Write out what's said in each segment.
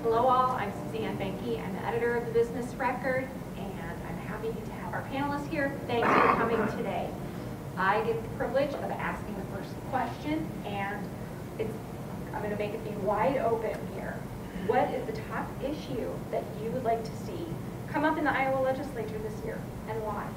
Hello all, I'm Suzanne Benke. I'm the editor of the Business Record, and I'm happy to have our panelists here. Thanks for coming today. I get the privilege of asking the first question, and I'm going to make it be wide open here. What is the top issue that you would like to see come up in the Iowa Legislature this year, and why?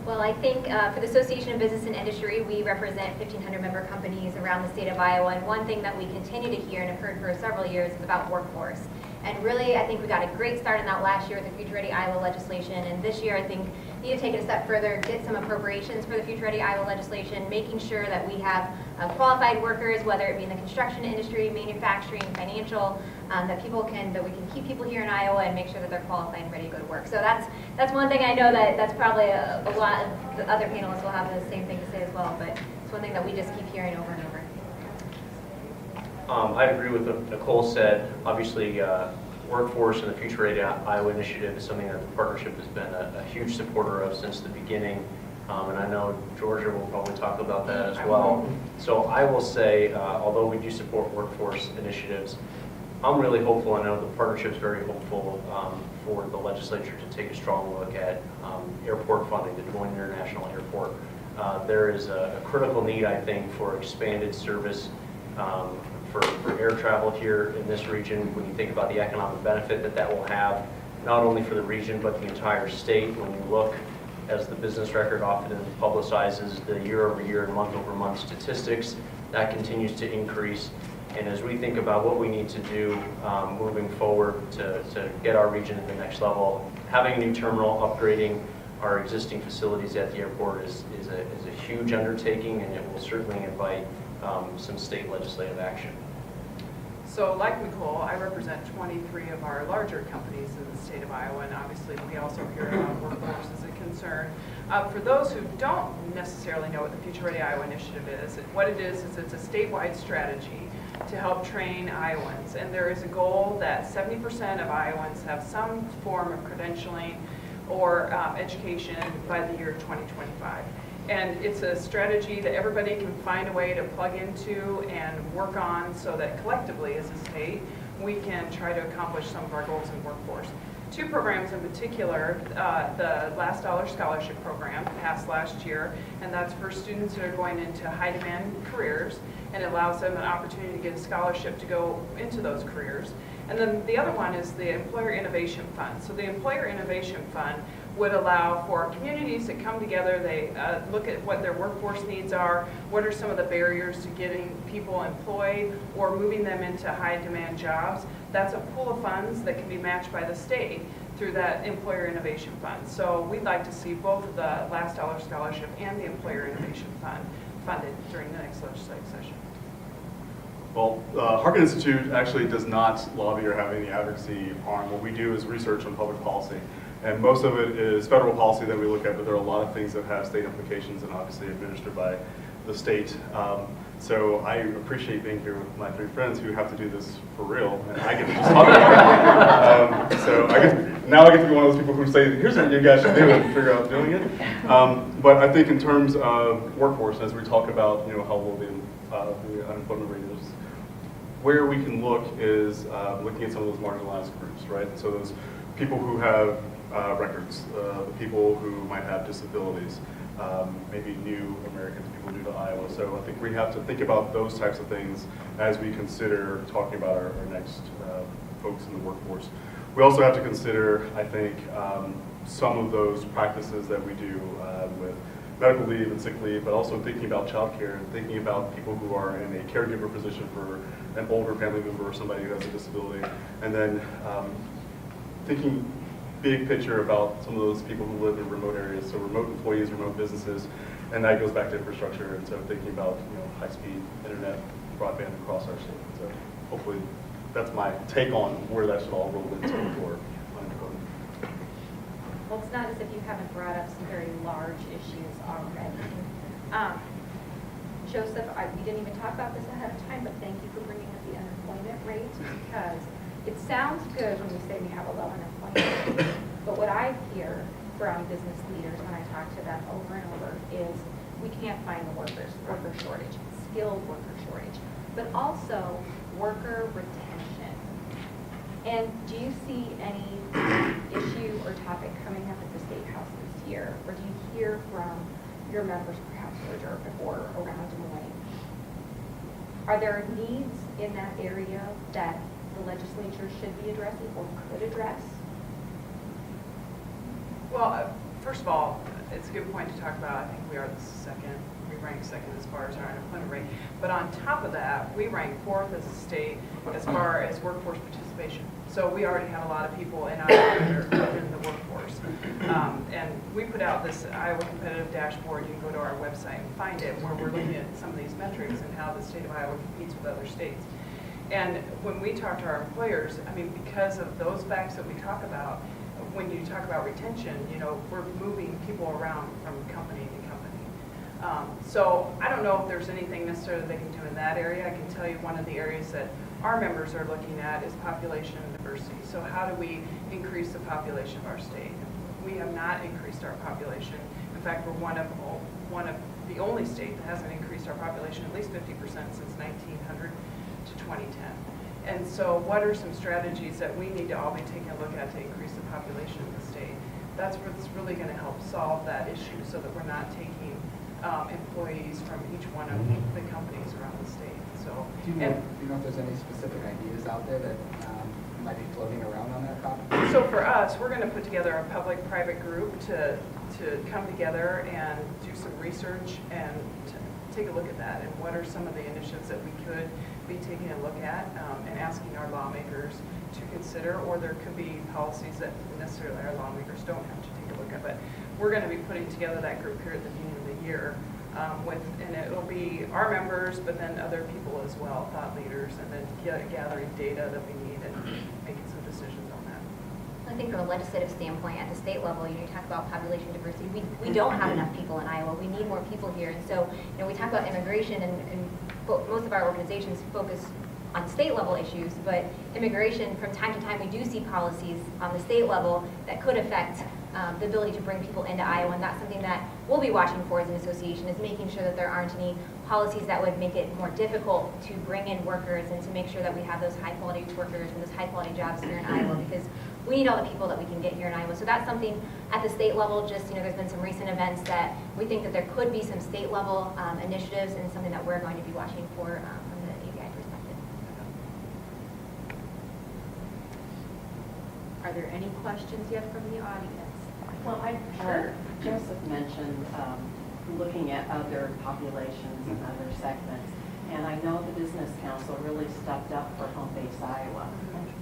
Well, I think for the Association of Business and Industry, we represent 1,500 member companies around the state of Iowa, and one thing that we continue to hear and have heard for several years is about workforce. And really, I think we got a great start in that last year with the Future Ready Iowa legislation, and this year I think we need to take it a step further, get some appropriations for the Future Ready Iowa legislation, making sure that we have qualified workers, whether it be in the construction industry, manufacturing, financial, that we can keep people here in Iowa and make sure that they're qualified and ready to go to work. So that's one thing I know that's probably a lot of the other panelists will have the same thing to say as well, but it's one thing that we just keep hearing over and over. I agree with what Nicole said. Obviously, workforce and the Future Ready Iowa initiative is something that the partnership has been a huge supporter of since the beginning. And I know Georgia will probably talk about that as well. So I will say, although we do support workforce initiatives, I'm really hopeful. I know the partnership's very hopeful for the legislature to take a strong look at airport funding, the Des Moines International Airport. There is a critical need, I think, for expanded service for air travel here in this region. When you think about the economic benefit that will have, not only for the region, but the entire state. When you look, as the Business Record often publicizes, the year-over-year and month-over-month statistics, that continues to increase. And as we think about what we need to do moving forward to get our region to the next level, having a new terminal, upgrading our existing facilities at the airport is a huge undertaking, and it will certainly invite some state legislative action. So like Nicole, I represent 23 of our larger companies in the state of Iowa, and obviously we also hear about workforce as a concern. For those who don't necessarily know what the Future Ready Iowa Initiative is, what it is it's a statewide strategy to help train Iowans. And there is a goal that 70% of Iowans have some form of credentialing or education by the year 2025. And it's a strategy that everybody can find a way to plug into and work on so that collectively as a state, we can try to accomplish some of our goals in workforce. Two programs in particular, the Last Dollar Scholarship Program passed last year, and that's for students that are going into high demand careers, and it allows them an opportunity to get a scholarship to go into those careers. And then the other one is the Employer Innovation Fund. So the Employer Innovation Fund would allow for communities that come together, they look at what their workforce needs are, what are some of the barriers to getting people employed or moving them into high demand jobs. That's a pool of funds that can be matched by the state through that Employer Innovation Fund. So we'd like to see both the Last Dollar Scholarship and the Employer Innovation Fund funded during the next legislative session. Well, Harkin Institute actually does not lobby or have any advocacy on. What we do is research on public policy. And most of it is federal policy that we look at, but there are a lot of things that have state implications and obviously administered by the state. So I appreciate being here with my three friends who have to do this for real, and I get to just talk about it. So now I get to be one of those people who say, here's what you guys should do, and figure out doing it. But I think in terms of workforce, as we talk about how low the unemployment rate is, where we can look is looking at some of those marginalized groups, right? So those people who have records, the people who might have disabilities, maybe new Americans, people new to Iowa. So I think we have to think about those types of things as we consider talking about our next folks in the workforce. We also have to consider, I think, some of those practices that we do with medical leave and sick leave, but also thinking about childcare and thinking about people who are in a caregiver position for an older family member or somebody who has a disability, and then thinking big picture about some of those people who live in remote areas, so remote employees, remote businesses, and that goes back to infrastructure, and so thinking about high-speed internet, broadband across our state. So hopefully that's my take on where that should all roll into for unemployment. Well, it's not as if you haven't brought up some very large issues already. Joseph, we didn't even talk about this ahead of time, but thank you for bringing up the unemployment rate, because it sounds good when you say we have a low unemployment rate, but what I hear from business leaders when I talk to them over and over is we can't find the worker shortage, skilled worker shortage, but also worker retention. And do you see any issue or topic coming up at the State House this year? Or do you hear from your members perhaps or around Des Moines? Are there needs in that area that the legislature should be addressing or could address? Well, first of all, it's a good point to talk about. I think we are the second, we rank second as far as our unemployment rate. But on top of that, we rank fourth as a state as far as workforce participation. So we already have a lot of people in Iowa that are in the workforce. And we put out this Iowa competitive dashboard. You can go to our website and find it, where we're looking at some of these metrics and how the state of Iowa competes with other states. And when we talk to our employers, I mean, because of those facts that we talk about, when you talk about retention, you know, we're moving people around from company to company. So I don't know if there's anything necessarily they can do in that area. I can tell you one of the areas that our members are looking at is population and diversity. So how do we increase the population of our state? We have not increased our population. In fact, we're one of the only state that hasn't increased our population at least 50% since 1900 to 2010. And so what are some strategies that we need to all be taking a look at to increase the population of the state? That's what's really going to help solve that issue, so that we're not taking employees from each one of the companies around the state. So, Do you know if there's any specific ideas out there that might be floating around on that topic? So for us, we're going to put together a public-private group to come together and do some research and take a look at that, and what are some of the initiatives that we could be taking a look at and asking our lawmakers to consider, or there could be policies that necessarily our lawmakers don't have to take a look at. But we're going to be putting together that group here at the beginning of the year, and it will be our members, but then other people as well, thought leaders, and then gathering data that we need and making some decisions on that. I think from a legislative standpoint, at the state level, you talk about population diversity. We don't have enough people in Iowa. We need more people here. And so, we talk about immigration, and most of our organizations focus on state level issues, but immigration, from time to time, we do see policies on the state level that could affect the ability to bring people into Iowa, and that's something that we'll be watching for as an association, is making sure that there aren't any policies that would make it more difficult to bring in workers and to make sure that we have those high-quality workers and those high-quality jobs here in Iowa, because we need all the people that we can get here in Iowa. So that's something at the state level. Just, there's been some recent events that we think that there could be some state-level initiatives, and something that we're going to be watching for from the ABI perspective. Are there any questions yet from the audience? Well, Joseph mentioned looking at other populations and other segments, and I know the Business Council really stepped up for Home Base Iowa.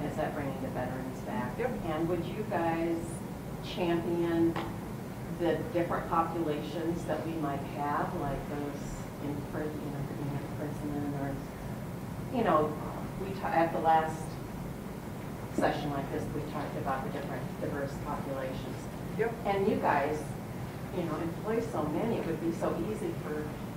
Is that bringing the veterans back? Yep. And would you guys champion the different populations that we might have, like those in prison, or at the last session like this, we talked about the different diverse populations. Yep. And you guys, employ so many, it would be so easy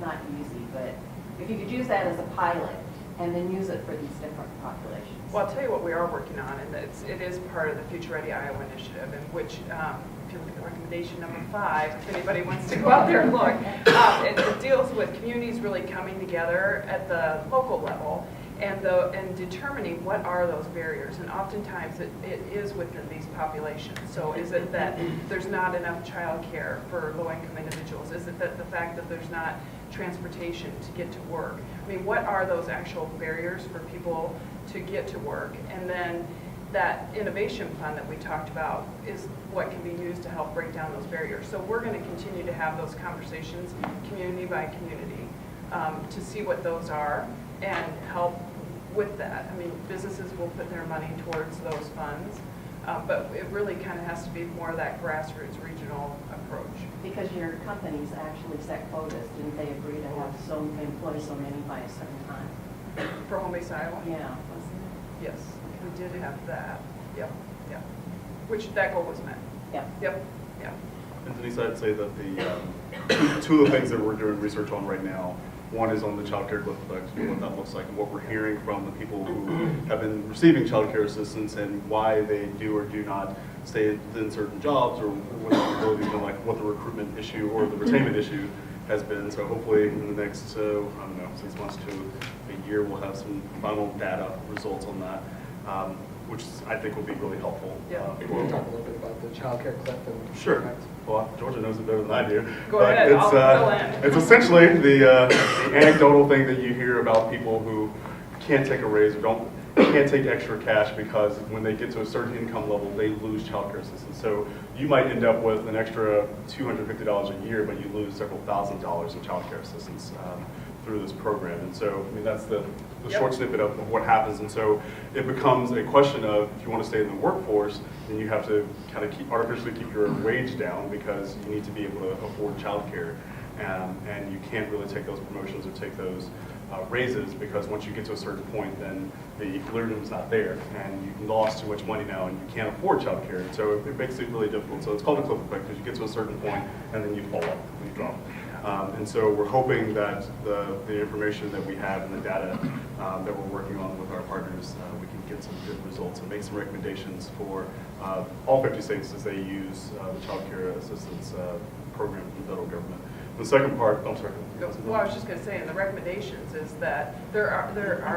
not easy, but if you could use that as a pilot and then use it for these different populations. Well, I'll tell you what we are working on, and it is part of the Future Ready Iowa initiative, in which, if you look at recommendation number 5, if anybody wants to go out there and look, it deals with communities really coming together at the local level and determining what are those barriers. And oftentimes it is within these populations. So is it that there's not enough child care for low-income individuals? Is it that the fact that there's not transportation to get to work? I mean, what are those actual barriers for people to get to work? And then that innovation fund that we talked about is what can be used to help break down those barriers. So we're going to continue to have those conversations community by community to see what those are and help with that. I mean, businesses will put their money towards those funds, but it really kind of has to be more of that grassroots regional approach. Because your companies actually set quotas, didn't they agree to have employ so many by a certain time? For Home Base Iowa? Yeah, wasn't Yes, we did have that. Yep, yep. Which that goal was met. it? Yeah. Yep, yep. And Denise, I'd say that the two of the things that we're doing research on right now, one is on the child care cliff effect, what that looks like, and what we're hearing from the people who have been receiving child care assistance and why they do or do not stay in certain jobs, or what the ability to, like, what the recruitment issue or the retainment issue has been. So hopefully in the next, 6 months to a year, we'll have some final data results on that. which I think will be really helpful. Yeah. Can you talk a little bit about the childcare clip and? Sure. Well, Georgia knows it better than I do. Go but ahead, I'll fill in. It's essentially the anecdotal thing that you hear about people who can't take a raise or can't take extra cash because when they get to a certain income level, they lose childcare assistance. So you might end up with an extra $250 a year, but you lose several $1,000s in childcare assistance through this program. And so, I mean, that's the short snippet of what happens. And so it becomes a question of, if you want to stay in the workforce, then you have to kind of artificially keep your wage down because you need to be able to afford childcare. And you can't really take those promotions or take those raises because once you get to a certain point, then the equilibrium is not there, and you've lost too much money now, and you can't afford childcare. And so it makes it really difficult. So it's called a cliff effect because you get to a certain point, and then you fall off, you drop. And so we're hoping that the information that we have and the data that we're working on with our partners, we can get some good results and make some recommendations for all 50 states as they use the child care assistance program from the federal government. The second part, I'm sorry. Well, I was just going to say, in the recommendations is that there are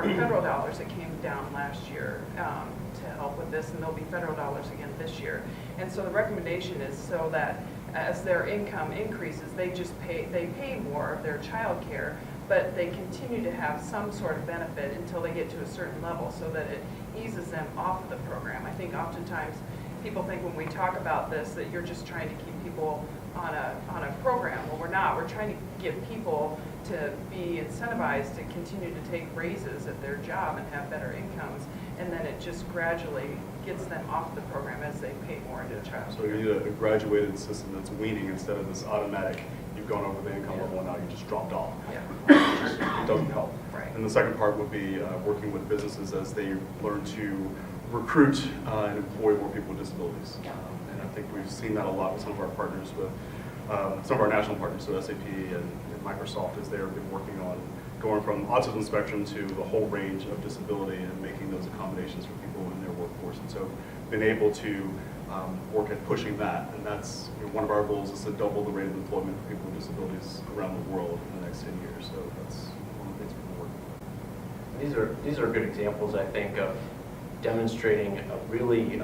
federal dollars that came down last year to help with this, and there'll be federal dollars again this year. And so the recommendation is so that as their income increases, they pay more of their child care, but they continue to have some sort of benefit until they get to a certain level so that it eases them off of the program. I think oftentimes people think when we talk about this that you're just trying to keep people on a program. Well, we're not. We're trying to get people to be incentivized to continue to take raises at their job and have better incomes, and then it just gradually gets them off the program as they pay more into the child So care. you need a graduated system that's weaning instead of this automatic, you've gone over the income level and now you just dropped off. Yeah. It doesn't help. Right. And the second part would be working with businesses as they learn to recruit and employ more people with disabilities. And I think we've seen that a lot with some of our partners, with some of our national partners, so SAP and Microsoft, as they've been working on going from autism spectrum to the whole range of disability and making those accommodations for people in their workforce. And so been able to work at pushing that. And that's one of our goals is to double the rate of employment for people with disabilities around the world in the next 10 years. So that's one of the things we've been working on. These are good examples, I think, of demonstrating a really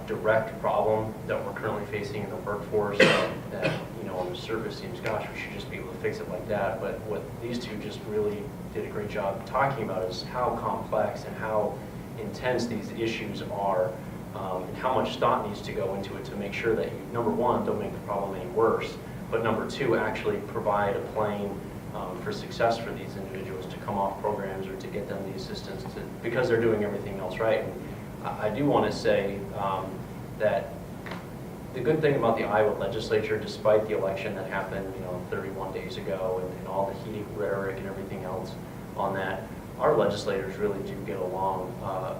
direct problem that we're currently facing in the workforce that, on the surface seems, gosh, we should just be able to fix it like that. But what these two just really did a great job talking about is how complex and how intense these issues are, and how much thought needs to go into it to make sure that you, number one, don't make the problem any worse, but number two, actually provide a plane for success for these individuals to come off programs or to get them the assistance because they're doing everything else right. And I do want to say that the good thing about the Iowa Legislature, despite the election that happened 31 days ago and all the heated rhetoric and everything else on that, our legislators really do get along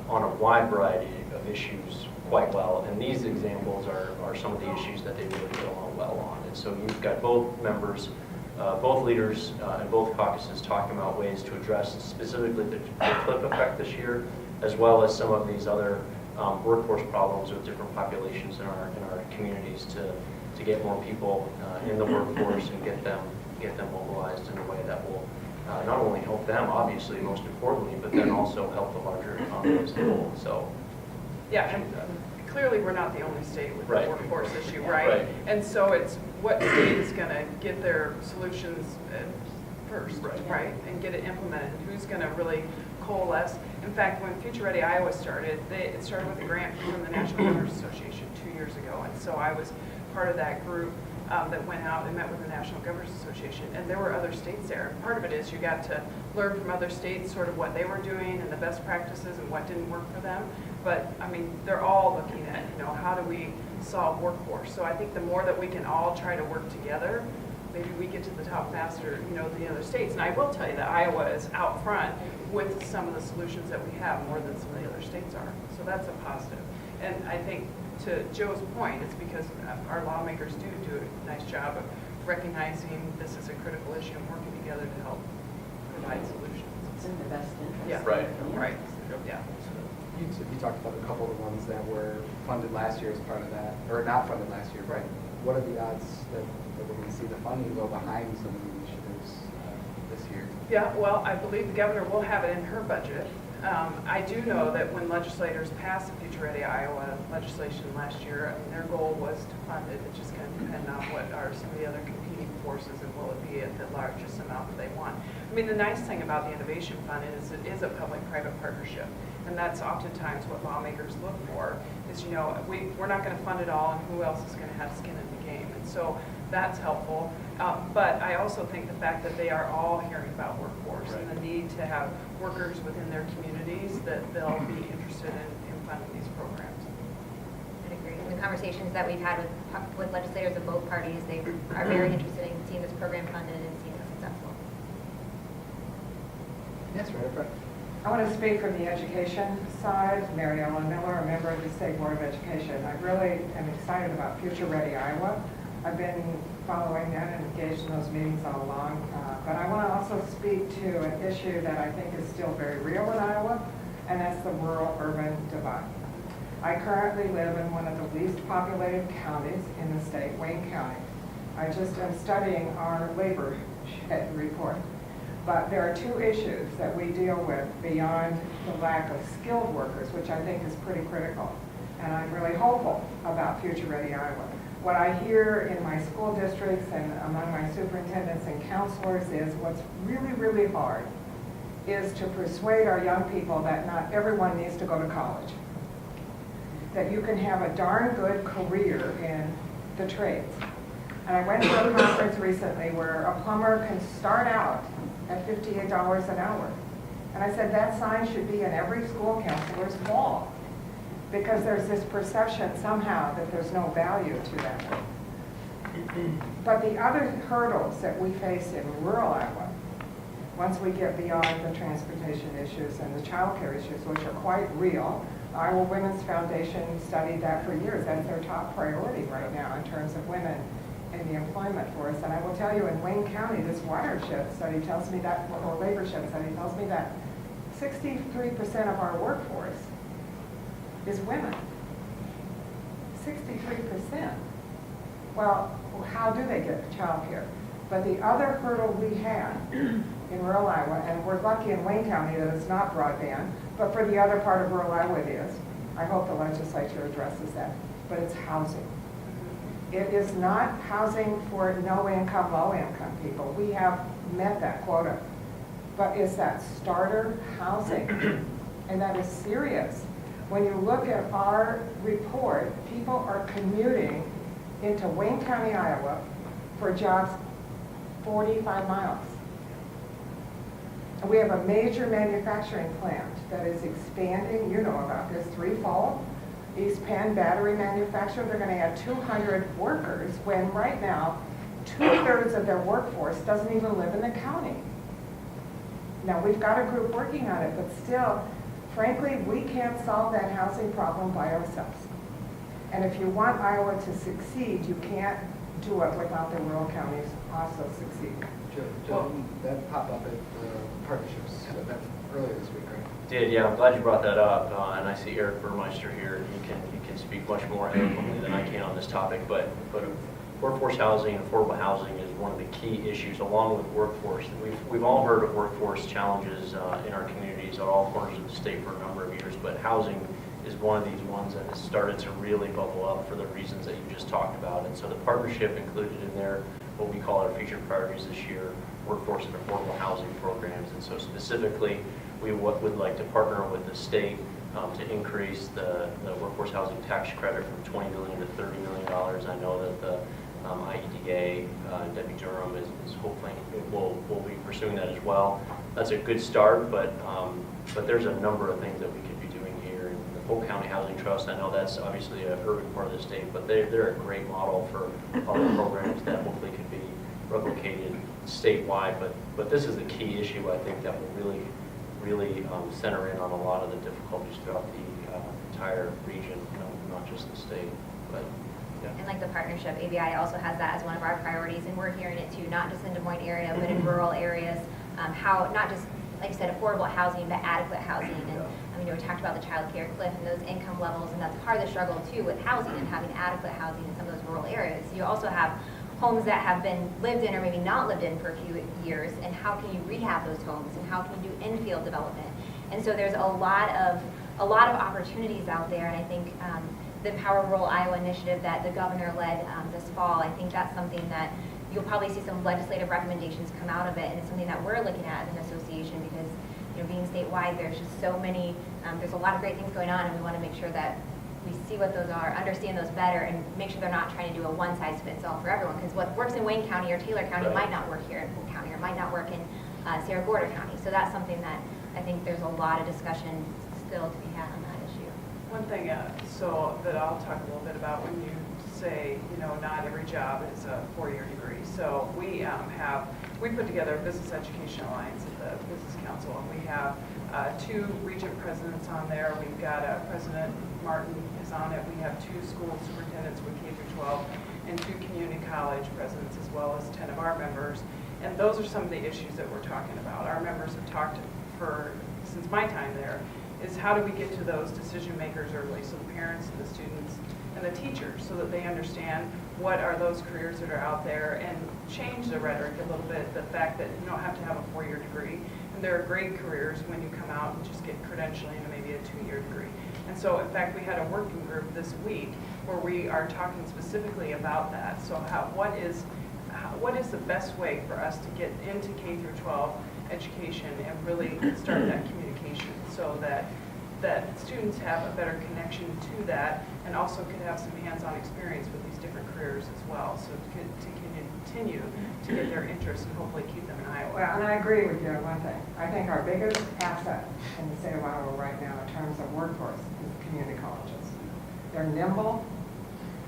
on a wide variety of issues quite well. And these examples are some of the issues that they really get along well on. And so you've got both members, both leaders and both caucuses talking about ways to address specifically the cliff effect this year, as well as some of these other workforce problems with different populations in our communities to get more people in the workforce and get them mobilized in a way that will not only help them, obviously, most importantly, but then also help the larger economy as a whole. So, Yeah, and clearly we're not the only state with Right. the workforce issue, right? Right. And so it's what state is going to get their solutions first, right? And get it implemented. Who's going to really coalesce? In fact, when Future Ready Iowa started, it started with a grant from the National Governors Association 2 years ago. And so I was part of that group that went out and met with the National Governors Association. And there were other states there. Part of it is you got to learn from other states sort of what they were doing and the best practices and what didn't work for them. But, I mean, they're all looking at, how do we solve workforce? So I think the more that we can all try to work together, maybe we get to the top faster, the other states. And I will tell you that Iowa is out front with some of the solutions that we have more than some of the other states are. So that's a positive. And I think to Joe's point, it's because our lawmakers do a nice job of recognizing this is a critical issue and working together to help provide solutions. It's in the best interest. Yeah. Right. Right, yeah. You talked about a couple of the ones that were funded last year as part of that, or not funded last year. Right. What are the odds that we're going to see the funding go behind some of the initiatives this year? Yeah, well, I believe the governor will have it in her budget I do know that when legislators passed the Future Ready Iowa legislation last year, I mean, their goal was to fund it. It's just going to depend on what are some of the other competing forces and will it be at the largest amount that they want. I mean, the nice thing about the Innovation Fund is it is a public-private partnership. And that's oftentimes what lawmakers look for is, you know, we're not going to fund it all and who else is going to have skin in the game. And so that's helpful. But I also think the fact that they are all hearing about workforce and the need to have workers within their communities, that they'll be interested in funding these programs. I agree. In the conversations that we've had with legislators of both parties, they are very interested in seeing this program funded and seeing it successful. Yes, right up front. I want to speak from the education side. Mary Ellen Miller, a member of the State Board of Education. I really am excited about Future Ready Iowa. I've been following that and engaged in those meetings all along. But I want to also speak to an issue that I think is still very real in Iowa, and that's the rural-urban divide. I currently live in one of the least populated counties in the state, Wayne County. I just am studying our labor shed report. But there are two issues that we deal with beyond the lack of skilled workers, which I think is pretty critical. And I'm really hopeful about Future Ready Iowa. What I hear in my school districts and among my superintendents and counselors is what's really, really hard is to persuade our young people that not everyone needs to go to college. That you can have a darn good career in the trades. And I went to a conference recently where a plumber can start out at $58 an hour. And I said that sign should be in every school counselor's wall, because there's this perception somehow that there's no value to that. But the other hurdles that we face in rural Iowa, once we get beyond the transportation issues and the child care issues, which are quite real, Iowa Women's Foundation studied that for years. That's their top priority right now in terms of women in the employment force. And I will tell you, in Wayne County, this watershed study tells me that, or labor shed study tells me that 63% of our workforce is women. 63%. Well, how do they get child care? But the other hurdle we have in rural Iowa, and we're lucky in Wayne County that it's not broadband, but for the other part of rural Iowa it is. I hope the legislature addresses that. But it's housing. It is not housing for no-income, low-income people. We have met that quota. But it's that starter housing, and that is serious. When you look at our report, people are commuting into Wayne County, Iowa for jobs 45 miles. And we have a major manufacturing plant that is expanding. You know about this, threefold. East Penn battery manufacturer, they're going to add 200 workers when right now 2/3 of their workforce doesn't even live in the county. Now we've got a group working on it, but still, frankly, we can't solve that housing problem by ourselves. And if you want Iowa to succeed, you can't do it without the rural counties also succeeding. Joe, that popped up at the partnerships event earlier this week, right? Did, yeah, I'm glad you brought that up, and I see Eric Burmeister here. He can speak much more eloquently than I can on this topic, but workforce housing and affordable housing is one of the key issues, along with workforce. We've all heard of workforce challenges in our communities at all corners of the state for a number of years, but housing is one of these ones that has started to really bubble up for the reasons that you just talked about. And so the partnership included in there what we call our featured priorities this year, workforce and affordable housing programs. And so specifically, we would like to partner with the state to increase the workforce housing tax credit from $20 million to $30 million. I know that the IEDA, Debbie Durham, is hopefully will be pursuing that as well. That's a good start, but there's a number of things that we could be doing here. And the Polk County Housing Trust, I know that's obviously a urban part of the state, but they're a great model for other programs that hopefully could be replicated statewide. But this is a key issue, I think, that will really center in on a lot of the difficulties throughout the entire region, not just the state. But yeah. And like the partnership, ABI also has that as one of our priorities, and we're hearing it too, not just in Des Moines area, but in rural areas. How not just, like you said, affordable housing, but adequate housing. And I mean, we talked about the child care cliff and those income levels, and that's part of the struggle too with housing and having adequate housing in some of those rural areas. You also have homes that have been lived in or maybe not lived in for a few years, and how can you rehab those homes, and how can you do infield development? And so there's a lot of opportunities out there, and I think the Empower Rural Iowa initiative that the governor led this fall, I think that's something that you'll probably see some legislative recommendations come out of it, and it's something that we're looking at as an association because, you know, being statewide, there's just so many, there's a lot of great things going on, and we want to make sure that we see what those are, understand those better, and make sure they're not trying to do a one-size-fits-all for everyone, because what works in Wayne County or Taylor County might not work here in Polk County, or might not work in Sierra Gorda County. So that's something that I think there's a lot of discussion still to be had on that issue. One thing, so that I'll talk a little bit about when you say, you know, not every job is a four-year degree. So we put together a Business Education Alliance at the Business Council, and we have 2 region presidents on there. We've got President Martin is on it. We have 2 school superintendents with K through 12 and 2 community college presidents, as well as 10 of our members. And those are some of the issues that we're talking about. Our members have talked since my time there, is how do we get to those decision makers early, so the parents and the students and the teachers, so that they understand what are those careers that are out there, and change the rhetoric a little bit, the fact that you don't have to have a 4-year degree. And there are great careers when you come out and just get credentialing and maybe a 2-year degree. And so, in fact, we had a working group this week where we are talking specifically about that. So what is the best way for us to get into K through 12 education and really start that communication, so that students have a better connection to that, and also could have some hands-on experience with these different careers as well, so to continue to get their interest and hopefully keep them in Iowa. Well, and I agree with you on one thing. I think our biggest asset in the state of Iowa right now in terms of workforce is community colleges. They're nimble,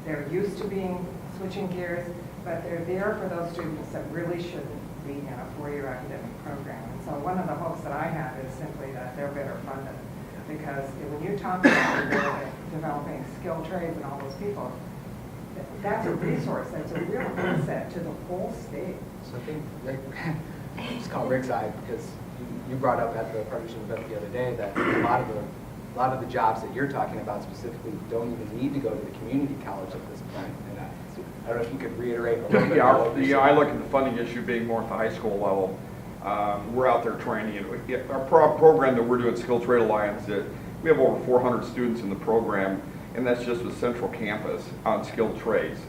they're used to switching gears, but they're there for those students that really shouldn't be in a 4-year academic program. And so one of the hopes that I have is simply that they're better funded. Because when you talk about developing skilled trades and all those people, that's a resource, that's a real asset to the whole state. So I think Rick, just call Rick's eye, because you brought up at the partnership event the other day that a lot of the jobs that you're talking about specifically don't even need to go to the community college at this point. And I don't know if you could reiterate a little bit. Yeah, I look at the funding issue being more at the high school level. We're out there training. Our program that we're doing, Skilled Trade Alliance, we have over 400 students in the program, and that's just with Central Campus on skilled trades.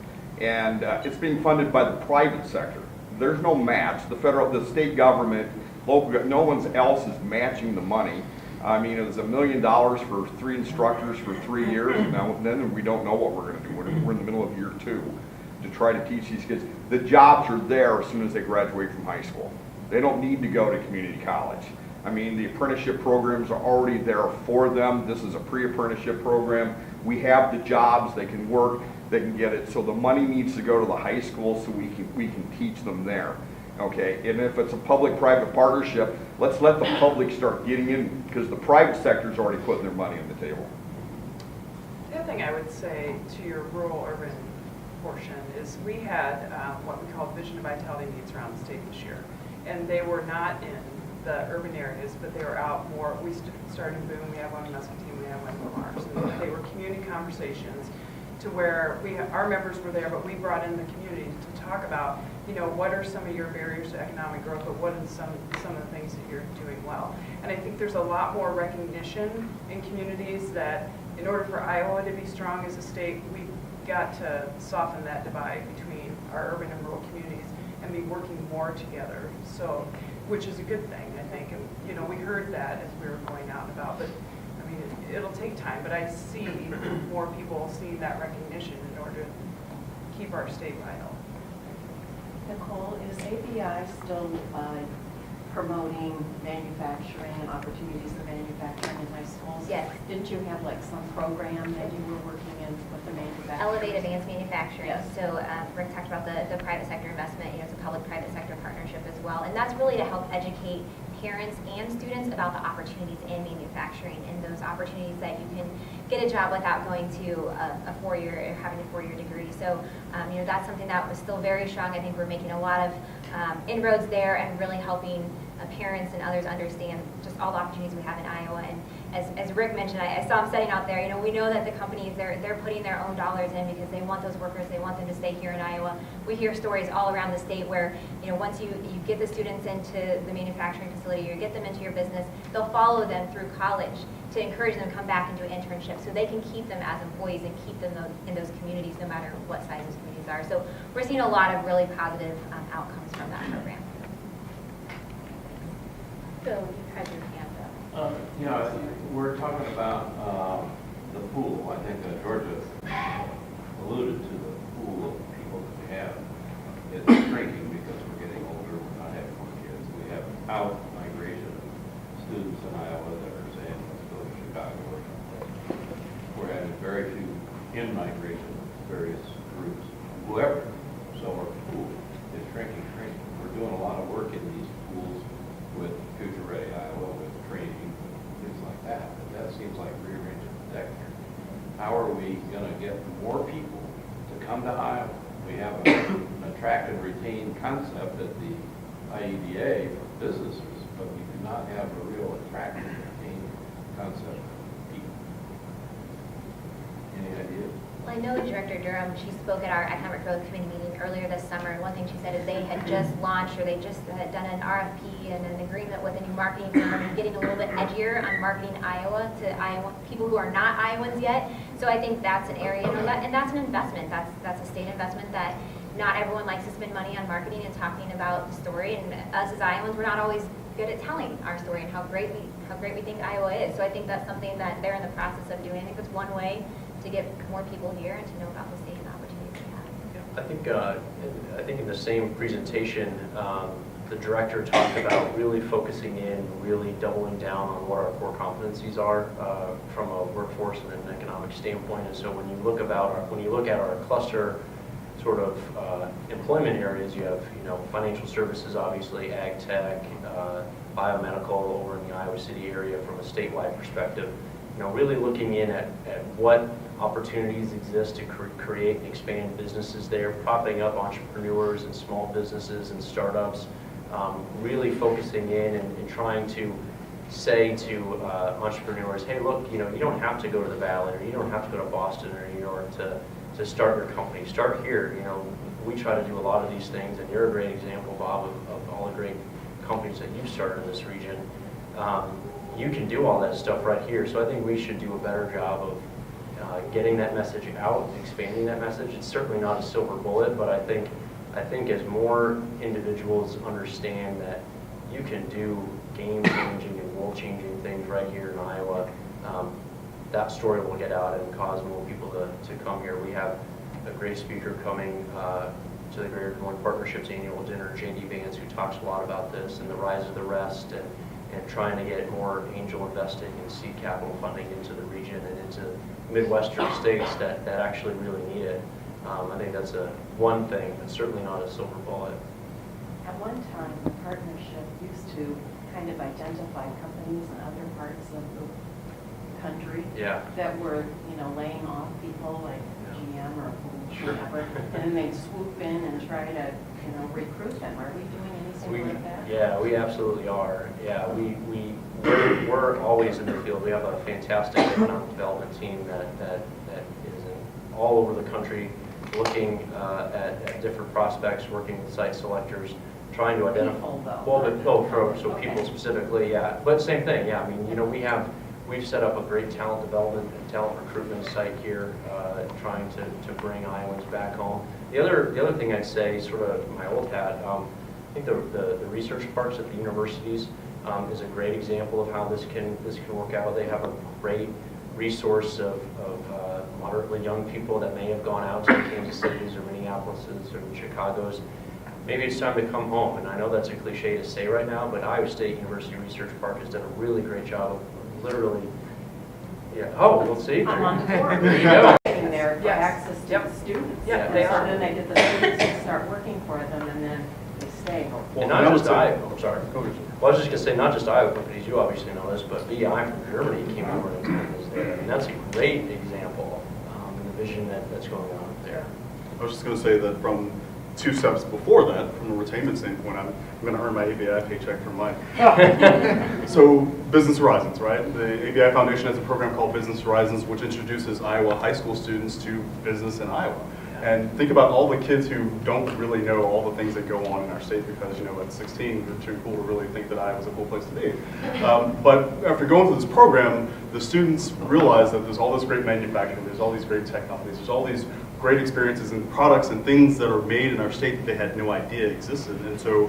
And it's being funded by the private sector. There's no match. The state government, local, no one else is matching the money. I mean, it was $1 million for 3 instructors for 3 years, and then we don't know what we're going to do. We're in the middle of year 2 to try to teach these kids. The jobs are there as soon as they graduate from high school. They don't need to go to community college. I mean, the apprenticeship programs are already there for them. This is a pre-apprenticeship program. We have the jobs, they can work, they can get it. So the money needs to go to the high school so we can teach them there. Okay, and if it's a public-private partnership, let's let the public start getting in, because the private sector is already putting their money on the table. The other thing I would say to your rural-urban portion is we had what we call Vision and Vitality meets around the state this year. And they were not in the urban areas, but they were out more. We started in Boone, we have one in Muscatine, we have one in Mars. And they were community conversations to where our members were there, but we brought in the community to talk about, you know, what are some of your barriers to economic growth, but what are some of the things that you're doing well. And I think there's a lot more recognition in communities that in order for Iowa to be strong as a state, we've got to soften that divide between our urban and rural communities and be working more together. So, which is a good thing, I think. And, you know, we heard that as we were going out and about, but I mean, it'll take time, but I see more people seeing that recognition in order to keep our state vital. Nicole, is ABI still promoting manufacturing and opportunities for manufacturing in high schools? Yes. Didn't you have like some program that you were working in with the manufacturing? Elevate Advanced Manufacturing. Yes. So Rick talked about the private sector investment. You know, it's a public-private sector partnership as well. And that's really to help educate parents and students about the opportunities in manufacturing and those opportunities that you can get a job without going to a 4-year or having a 4-year degree. So, you know, that's something that was still very strong. I think we're making a lot of inroads there and really helping parents and others understand just all the opportunities we have in Iowa. And as Rick mentioned, I saw him setting out there, you know, we know that the companies, they're putting their own dollars in because they want those workers, they want them to stay here in Iowa. we hear stories all around the state where, once you get the students into the manufacturing facility, you get them into your business, they'll follow them through college to encourage them to come back and do internships so they can keep them as employees and keep them in those communities no matter what size those communities are. So we're seeing a lot of really positive outcomes from that program. Bill, you had your hand up. We're talking about the pool. I think Georgia alluded to the pool of people that we have. It's shrinking because we're getting older, we're not having more kids. We have out migration of students in Iowa that are saying, let's go to Chicago or something. We're having very few in migration of various groups, whoever. So our pool is shrinking. We're doing a lot of work in these pools with Future Ready Iowa, with training, things like that. But that seems like rearranging the deck here. How are we going to get more people to come to Iowa? We have an attract and retain concept at the IEDA for businesses, but we do not have a real attract and retain concept for people. Any ideas? Well, I know Director Durham, she spoke at our Economic Growth Committee meeting earlier this summer, and one thing she said is they had just launched, or they just had done an RFP and an agreement with a new marketing firm and getting a little bit edgier on marketing Iowa to Iowa people who are not Iowans yet. So I think that's an area, and that's an investment. That's a state investment that not everyone likes to spend money on marketing and talking about the story. And us as Iowans, we're not always good at telling our story and how great we think Iowa is. So I think that's something that they're in the process of doing. I think that's one way to get more people here and to know about the state and the opportunities we have. I think in the same presentation, the director talked about really focusing in, really doubling down on what our core competencies are from a workforce and an economic standpoint. And so when you look at our cluster sort of employment areas, you have financial services, obviously, ag tech, biomedical over in the Iowa City area from a statewide perspective. Really looking in at what opportunities exist to create and expand businesses there, propping up entrepreneurs and small businesses and startups, really focusing in and trying to say to entrepreneurs, hey, look, you don't have to go to the Valley, or you don't have to go to Boston or New York to start your company. Start here. We try to do a lot of these things, and you're a great example, Bob, of all the great companies that you've started in this region. You can do all that stuff right here. So I think we should do a better job of getting that message out, expanding that message. It's certainly not a silver bullet, but I think as more individuals understand that you can do game-changing and world-changing things right here in Iowa, that story will get out and cause more people to come here. We have a great speaker coming to the Greater Des Moines Partnership's annual dinner, J.D. Vance, who talks a lot about this and the rise of the rest and trying to get more angel investing and seed capital funding into the region and into Midwestern states that actually really need it. I think that's one thing, but certainly not a silver bullet. At one time, the partnership used to kind of identify companies in other parts of the country that were, laying off people like GM or whatever, and then they'd swoop in and try to, recruit them. Are we doing anything like that? Yeah, we absolutely are. Yeah, we're always in the field. We have a fantastic economic development team that is all over the country, looking at different prospects, working with site selectors, trying to identify. People, though. So people specifically, yeah. But same thing, yeah. I mean, we've set up a great talent development and talent recruitment site here, trying to bring Iowans back home. The other thing I'd say, sort of my old hat, I think the research parks at the universities is a great example of how this can work out. They have a great resource of moderately young people that may have gone out to the Kansas Cities or Minneapolis's or Chicago's. Maybe it's time to come home, and I know that's a cliche to say right now, but Iowa State University Research Park has done a really great job of literally, we'll see. I'm on the board. There you go. Getting there for access to the students. Yeah, they are. So then they get the students to start working for them, and then they stay. And not just Iowa, I'm sorry. Well, I was just going to say, not just Iowa companies, you obviously know this, but BI from Germany came over and was there. I mean, that's a great example in the vision that's going on up there. I was just going to say that from 2 steps before that, from a retainment standpoint, I'm going to earn my ABI paycheck from mine. So Business Horizons, right? The ABI Foundation has a program called Business Horizons, which introduces Iowa high school students to business in Iowa. And think about all the kids who don't really know all the things that go on in our state because, you know, at 16, they're too cool to really think that Iowa's a cool place to be. But after going through this program, the students realize that there's all this great manufacturing, there's all these great tech companies, there's all these great experiences and products and things that are made in our state that they had no idea existed. And so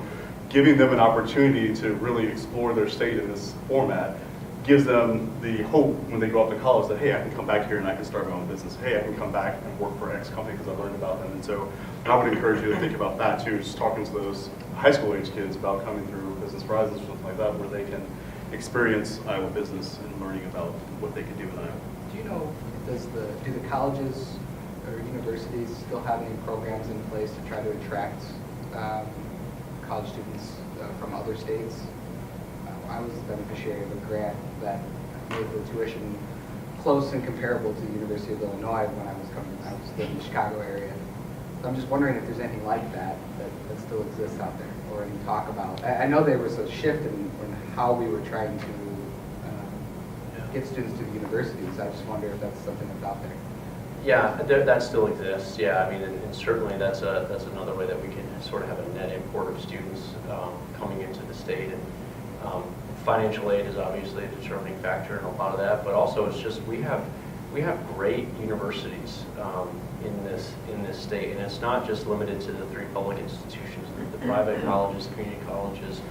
giving them an opportunity to really explore their state in this format gives them the hope when they go off to college that, hey, I can come back here and I can start my own business. Hey, I can come back and work for X company because I've learned about them. And so I would encourage you to think about that too, just talking to those high school age kids about coming through Business Horizons or something like that, where they can experience Iowa business and learning about what they can do in Iowa. Do you know, do the colleges or universities still have any programs in place to try to attract college students from other states? I was the beneficiary of a grant that made the tuition close and comparable to the University of Illinois when I was living in the Chicago area. So I'm just wondering if there's anything like that still exists out there, or any talk about. I know there was a shift in how we were trying to get students to the universities. I just wonder if that's something that's out there. Yeah, that still exists. Yeah, I mean, and certainly that's another way that we can sort of have a net import of students coming into the state. And financial aid is obviously a determining factor in a lot of that, but also it's just we have great universities in this state, and it's not just limited to the 3 public institutions, the private colleges, community colleges.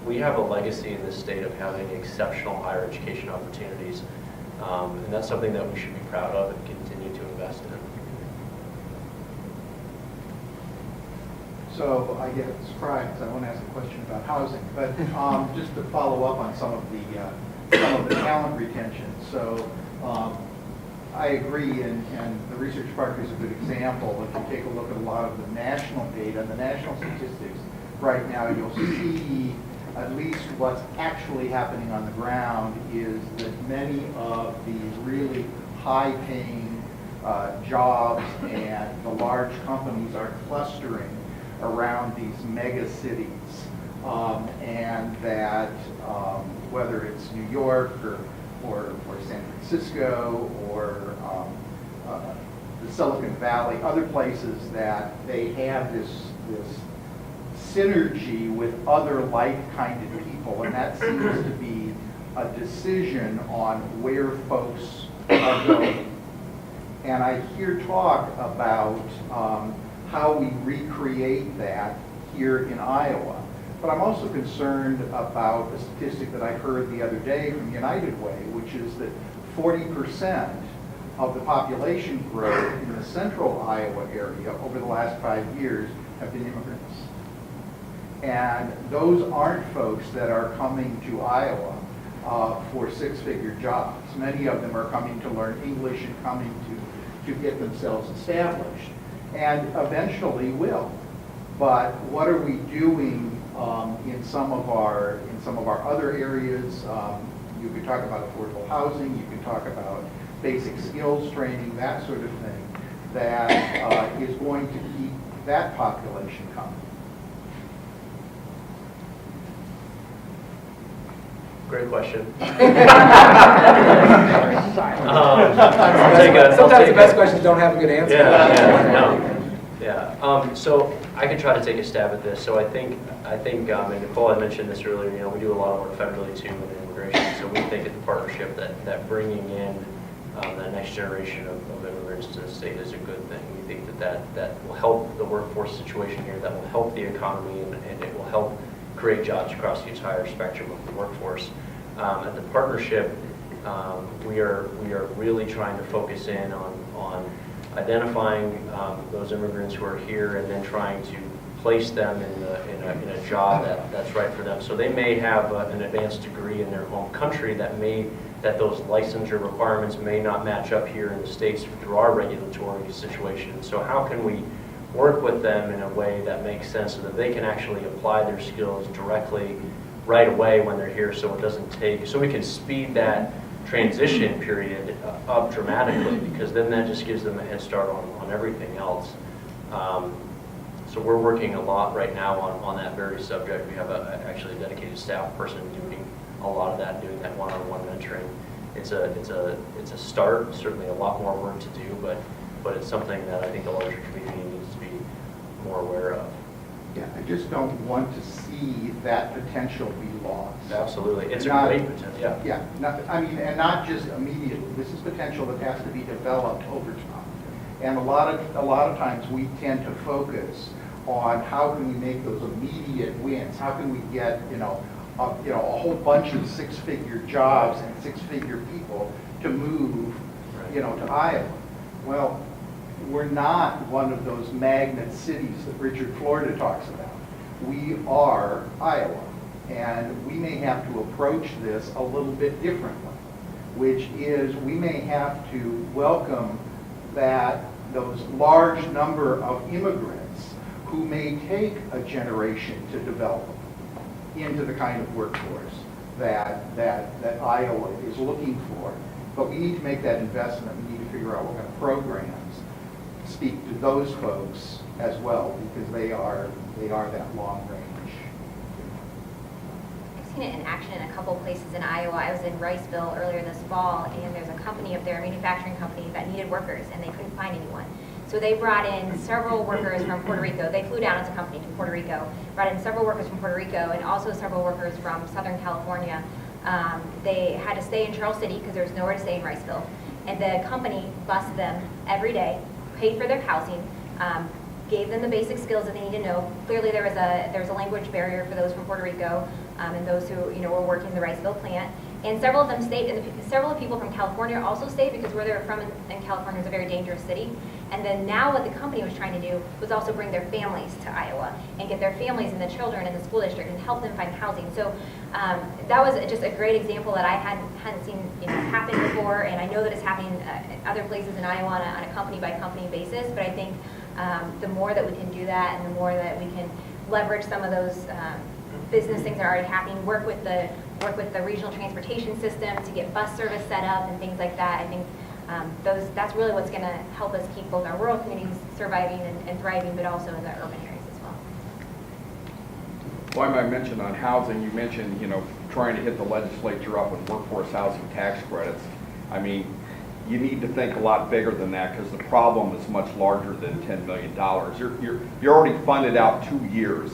We have a legacy in this state of having exceptional higher education opportunities, and that's something that we should be proud of and continue to invest in. So I get surprised because I want to ask a question about housing, but just to follow up on some of the talent retention. So I agree, and the research park is a good example. If you take a look at a lot of the national data, the national statistics, right now you'll see at least what's actually happening on the ground is that many of the really high-paying jobs and the large companies are clustering around these mega cities, and that whether it's New York or San Francisco or the Silicon Valley, other places that they have this synergy with other like-minded people, and that seems to be a decision on where folks are going. And I hear talk about how we recreate that here in Iowa. But I'm also concerned about a statistic that I heard the other day from United Way, which is that 40% of the population growth in the central Iowa area over the last 5 years have been immigrants. And those aren't folks that are coming to Iowa for 6-figure jobs. Many of them are coming to learn English and coming to get themselves established, and eventually will. But what are we doing in some of our other areas? You could talk about affordable housing. You can talk about basic skills training, that sort of thing, that is going to keep that population coming. Great question. Sometimes the best questions don't have a good answer. So I could try to take a stab at this. So I think, and Nicole had mentioned this earlier. You know, we do a lot of work federally too with immigration. So we think at the partnership that bringing in the next generation of immigrants to the state is a good thing. We think that will help the workforce situation here. That will help the economy, and it will help create jobs across the entire spectrum of the workforce. At the partnership, we are really trying to focus in on identifying those immigrants who are here and then trying to place them in a job that's right for them. So they may have an advanced degree in their home country that those licensure requirements may not match up here in the States through our regulatory situation. So how can we work with them in a way that makes sense so that they can actually apply their skills directly right away when they're here, so it doesn't take, so we can speed that transition period up dramatically, because then that just gives them a head start on everything else. So we're working a lot right now on that very subject. We have actually a dedicated staff person doing a lot of that, doing that one-on-one mentoring. It's a start, certainly a lot more work to do, but but it's something that I think the larger community needs to be more aware of. Yeah, I just don't want to see that potential be lost. Absolutely, it's a Not- great potential, yeah. Yeah, I mean, and not just immediately. This is potential that has to be developed over time. And a lot of times we tend to focus on how can we make those immediate wins? How can we get, a whole bunch of six-figure jobs and six-figure people to move, to Iowa? Well, we're not one of those magnet cities that Richard Florida talks about. We are Iowa, and we may have to approach this a little bit differently, which is we may have to welcome those large number of immigrants who may take a generation to develop into the kind of workforce that Iowa is looking for. But we need to make that investment. We need to figure out what kind of programs speak to those folks as well, because they are that long range. I've seen it in action in a couple places in Iowa. I was in Riceville earlier this fall, and there's a company up there, a manufacturing company, that needed workers, and they couldn't find anyone. So they brought in several workers from Puerto Rico. They flew down as a company to Puerto Rico, brought in several workers from Puerto Rico, and also several workers from Southern California. They had to stay in Charles City because there was nowhere to stay in Riceville. And the company bused them every day, paid for their housing, gave them the basic skills that they need to know. Clearly there was a language barrier for those from Puerto Rico and those who were working in the Riceville plant. And several of them stayed, and several people from California also stayed because where they were from in California is a very dangerous city. And then now what the company was trying to do was also bring their families to Iowa and get their families and the children in the school district and help them find housing. So that was just a great example that I hadn't seen happen before, and I know that it's happening other places in Iowa on a company-by-company basis. But I think the more that we can do that, and the more that we can leverage some of those business things that are already happening, work with the regional transportation system to get bus service set up and things like that. I think that's really what's going to help us keep both our rural communities surviving and thriving, but also in the urban areas as well. Well, I might mention on housing, you mentioned, trying to hit the legislature up with workforce housing tax credits. I mean, you need to think a lot bigger than that, because the problem is much larger than $10 million. You're already funded out 2 years.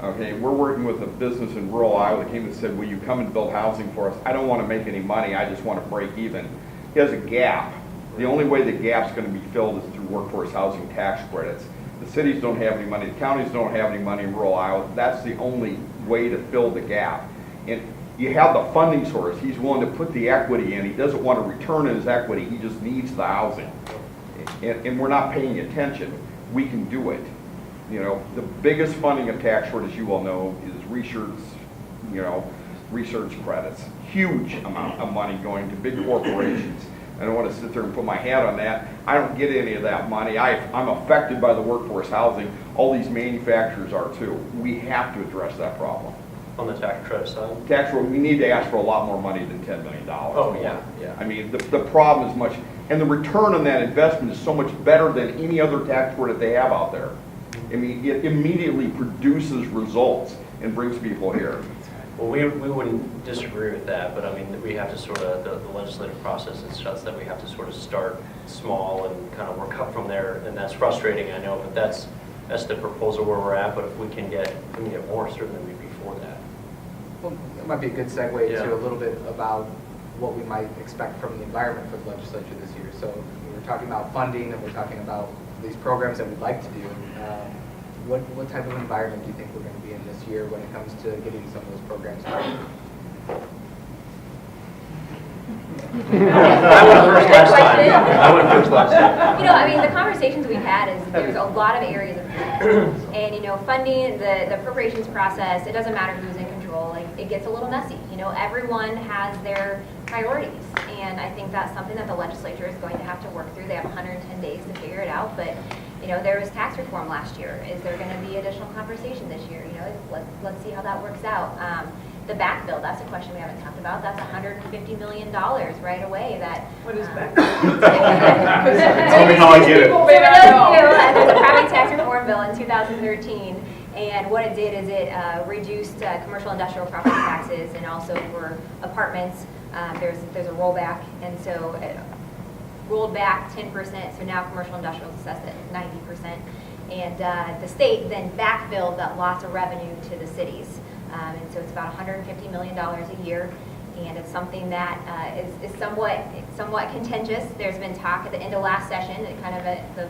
Okay, we're working with a business in rural Iowa that came and said, will you come and build housing for us? I don't want to make any money, I just want to break even. He has a gap. The only way the gap's going to be filled is through workforce housing tax credits. The cities don't have any money, the counties don't have any money in rural Iowa. That's the only way to fill the gap. And you have the funding source. He's willing to put the equity in. He doesn't want to return his equity. He just needs the housing. And we're not paying attention. We can do it. The biggest funding of tax credits, you all know, is research, research credits. Huge amount of money going to big corporations. I don't want to sit there and put my hat on that. I don't get any of that money. I'm affected by the workforce housing. All these manufacturers are too. We have to address that problem. On the tax credit side? Tax credit, we need to ask for a lot more money than $10 million. Oh, yeah. I mean, the problem is much, and the return on that investment is so much better than any other tax credit they have out there. I mean, it immediately produces results and brings people here. Well, we wouldn't disagree with that, but I mean, we have to sort of, the legislative process is such that we have to sort of start small and kind of work up from there, and that's frustrating, I know, but that's the proposal where we're at. But if we can get more, certainly we'd be for that. Well, it might be a good segue Yeah. to a little bit about what we might expect from the environment for the legislature this year. So we're talking about funding, and we're talking about these programs that we'd like to do. What type of environment do you think we're going to be in this year when it comes to getting some of those programs started? I went first last time. I mean, the conversations we've had is there's a lot of areas of improvement. And, funding, the appropriations process, it doesn't matter who's in control. Like, it gets a little messy. Everyone has their priorities. And I think that's something that the legislature is going to have to work through. They have 110 days to figure it out. But, there was tax reform last year. Is there going to be additional conversation this year? Let's see how that works out. The back bill, that's a question we haven't talked about. That's $150 million right away. What is back? Tell me how I get it. People may not know. There's a property tax reform bill in 2013, and what it did is it reduced commercial industrial property taxes, and also for apartments, there's a rollback, and so rolled back 10%, so now commercial industrial is assessed at 90%. And the state then backfilled that loss of revenue to the cities. And so it's about $150 million a year. And it's something that is somewhat contentious. There's been talk at the end of last session, kind of at the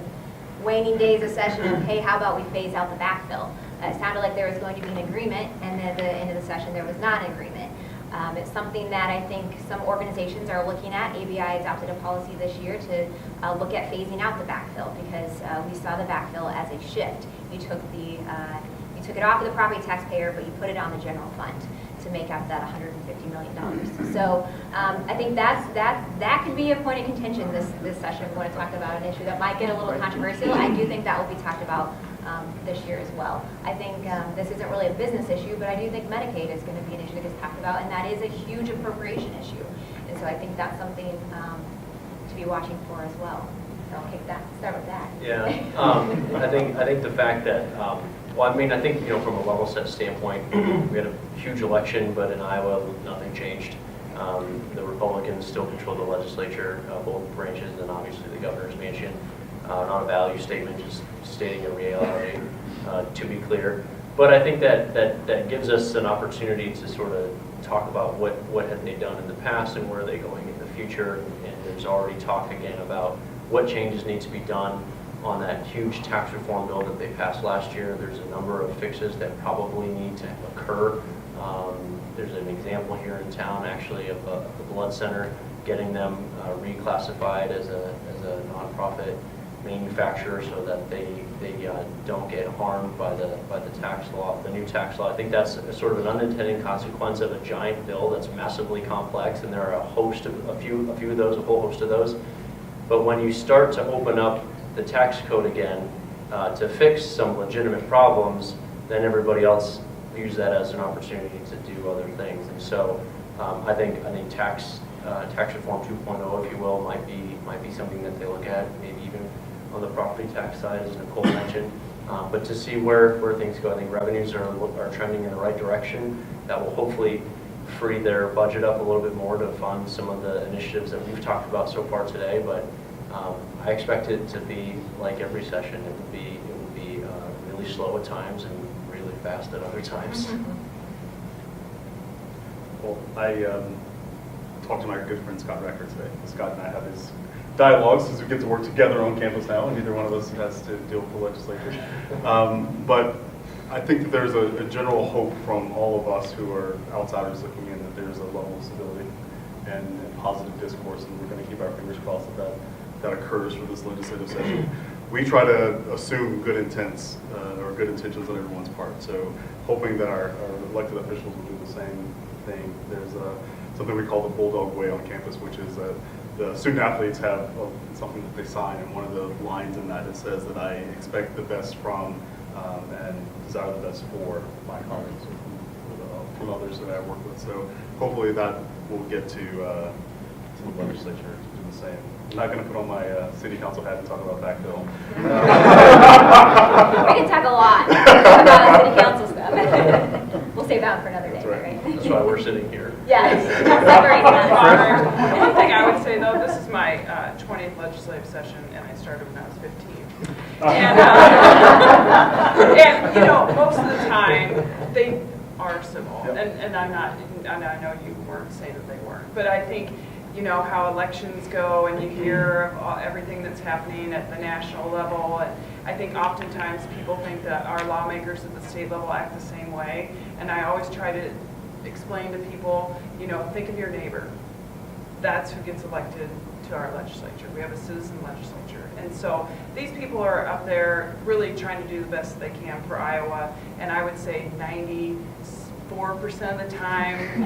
waning days of session, of, hey, how about we phase out the backfill? It sounded like there was going to be an agreement, and then at the end of the session, there was not an agreement. It's something that I think some organizations are looking at. ABI adopted a policy this year to look at phasing out the backfill, because we saw the backfill as a shift. You took it off of the property taxpayer, but you put it on the general fund to make up that $150 million. So I think that could be a point of contention this session. If we want to talk about an issue that might get a little controversial, I do think that will be talked about this year as well. I think this isn't really a business issue, but I do think Medicaid is going to be an issue that gets talked about, and that is a huge appropriation issue. And so I think that's something to be watching for as well. So I'll start with that. Yeah, I think the fact that, well, I mean, I think, from a level set standpoint, we had a huge election, but in Iowa, nothing changed. The Republicans still control the legislature, both branches, and obviously the governor's mansion. Not a value statement, just stating a reality, to be clear. But I think that gives us an opportunity to sort of talk about what have they done in the past and where are they going in the future. And there's already talk again about what changes need to be done on that huge tax reform bill that they passed last year. There's a number of fixes that probably need to occur. There's an example here in town, actually, of a blood center, getting them reclassified as a nonprofit manufacturer so that they don't get harmed by the tax law, the new tax law. I think that's sort of an unintended consequence of a giant bill that's massively complex, and there are a whole host of those. But when you start to open up the tax code again to fix some legitimate problems, then everybody else views that as an opportunity to do other things. And so I think tax reform 2.0, if you will, might be something that they look at, maybe even on the property tax side, as Nicole mentioned. But to see where things go, I think revenues are trending in the right direction. That will hopefully free their budget up a little bit more to fund some of the initiatives that we've talked about so far today. But I expect it to be like every session. It would be really slow at times and really fast at other times. Mm-hmm. Well, I talked to my good friend Scott Recker today. Scott and I have these dialogues since we get to work together on campus now, and neither one of us has to deal with the legislature. But I think that there's a general hope from all of us who are outsiders looking in that there's a level of stability and positive discourse, and we're going to keep our fingers crossed that occurs for this legislative session. We try to assume good intents or good intentions on everyone's part. So hoping that our elected officials will do the same thing. There's something we call the Bulldog Way on campus, which is the student athletes have something that they sign, and one of the lines in that, it says that I expect the best from and desire the best for my colleagues or from others that I work with. So hopefully that will get to the legislature to do the same. I'm not going to put on my city council hat and talk about backfill. We can talk a lot about city council stuff. We'll save that for another day, That's right. right? That's why we're sitting here. Yes, separating us. One thing I would say, though, this is my 20th legislative session, and I started when I was 15. And most of the time, they are civil. Yep. And I know you weren't saying that they weren't. But I think, how elections go, and you hear of everything that's happening at the national level. And I think oftentimes people think that our lawmakers at the state level act the same way. And I always try to explain to people, think of your neighbor. That's who gets elected to our legislature. We have a citizen legislature. And so these people are up there really trying to do the best they can for Iowa. And I would say 94% of the time,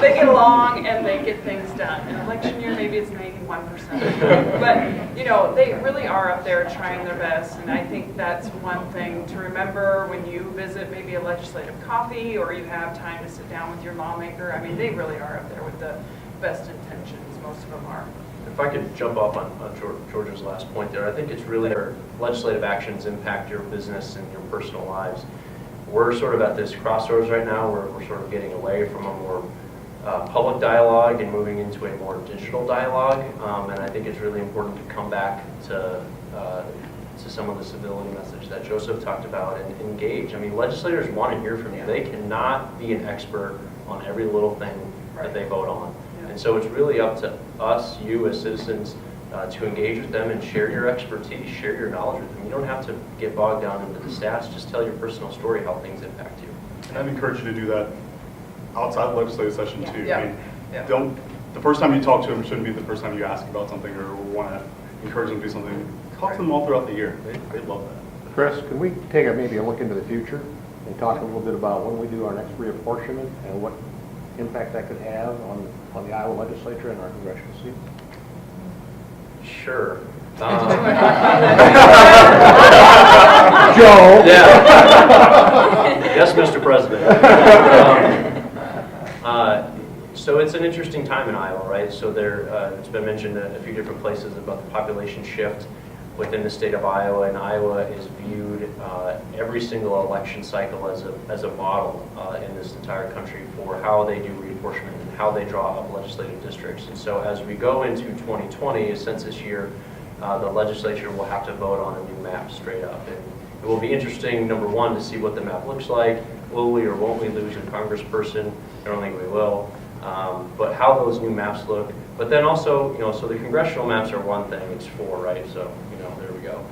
they get along and they get things done. In election year, maybe it's 91%. But, they really are up there trying their best. And I think that's one thing to remember when you visit maybe a legislative coffee or you have time to sit down with your lawmaker. I mean, they really are up there with the best intentions. Most of them are. If I could jump off on George's last point there, I think it's really our legislative actions impact your business and your personal lives. We're sort of at this crossroads right now where we're sort of getting away from a more public dialogue and moving into a more digital dialogue. And I think it's really important to come back to some of the civility message that Joseph talked about and engage. I mean, legislators want to hear from you. They cannot be an expert on every little thing that they vote on. And so it's really up to us, you as citizens, to engage with them and share your expertise, share your knowledge with them. You don't have to get bogged down into the stats. Just tell your personal story, how things impact you. And I'd encourage you to do that outside the legislative session too. Yeah. I mean, Yeah. the first time you talk to them shouldn't be the first time you ask about something or want to encourage them to do something. Talk to them all throughout the year. They'd love that. Chris, can we take maybe a look into the future and talk a little bit about when we do our next reapportionment and what impact that could have on the Iowa Legislature and our congressional seat? Sure. Joe? Yeah. Yes, Mr. President. So it's an interesting time in Iowa, right? So it's been mentioned a few different places about the population shift within the state of Iowa, and Iowa is viewed every single election cycle as a model in this entire country for how they do reapportionment and how they draw up legislative districts. And so as we go into 2020, a census year, the legislature will have to vote on a new map straight up. And it will be interesting, number one, to see what the map looks like. Will we or won't we lose a congressperson? I don't think we will. But how those new maps look. But then also, so the congressional maps are one thing, it's 4, right? So, there we go.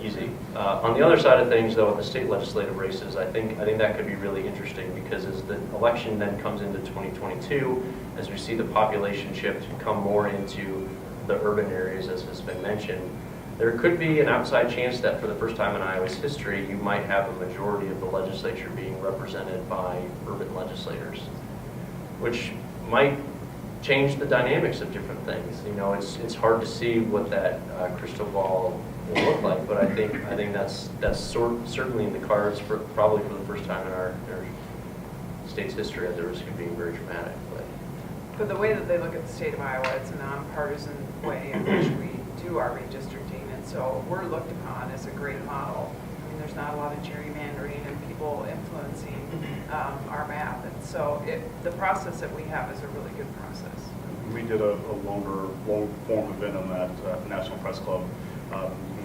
Easy. On the other side of things, though, at the state legislative races, I think that could be really interesting because as the election then comes into 2022, as we see the population shift come more into the urban areas, as has been mentioned, there could be an outside chance that for the first time in Iowa's history, you might have a majority of the legislature being represented by urban legislators, which might change the dynamics of different things. It's hard to see what that crystal ball will look like, but I think that's certainly in the cards probably for the first time in our state's history at the risk of being very dramatic. But the way that they look at the state of Iowa, it's a nonpartisan way in which we do our redistricting, and so we're looked upon as a great model. I mean, there's not a lot of gerrymandering and people influencing our map, and so the process that we have is a really good process. We did a long form event on that at the National Press Club.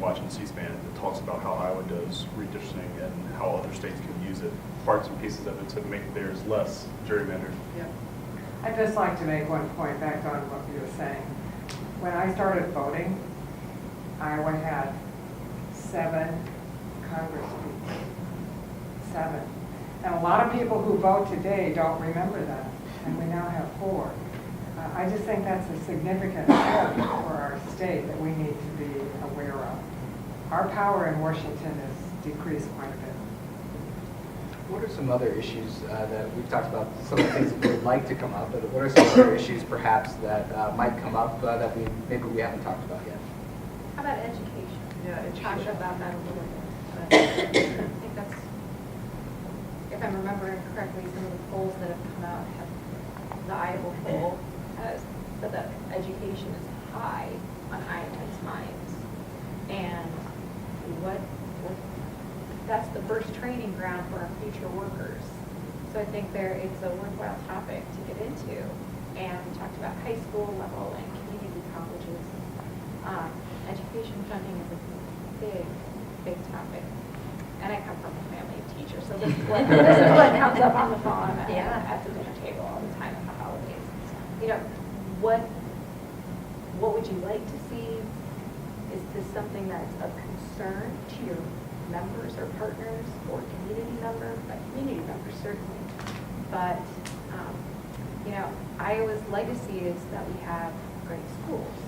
Watching C-SPAN, it talks about how Iowa does redistricting and how other states can use it, parts and pieces of it to make theirs less gerrymandered. Yeah. I'd just like to make one point back on what you were saying. When I started voting, Iowa had 7 congresspeople. 7. And a lot of people who vote today don't remember that, and we now have 4. I just think that's a significant shift for our state that we need to be aware of. Our power in Washington has decreased quite a bit. What are some other issues that we've talked about, some of the things that we would like to come up, but what are some other issues perhaps that might come up that maybe we haven't talked about yet? How about education? Yeah, We talked education. about that a little bit, but I think that's, if I'm remembering correctly, some of the polls that have come out have, the Iowa poll has said that education is high on Iowans' minds. And that's the first training ground for our future workers. So I think it's a worthwhile topic to get into. And we talked about high school level and community colleges. Education funding is a big topic. And I come from a family of teachers, so this is what comes up on the phone at the dinner table all the time at the holidays. What would you like to see? Is this something that's of concern to your members or partners or community members? Community members, certainly. But, Iowa's legacy is that we have great schools.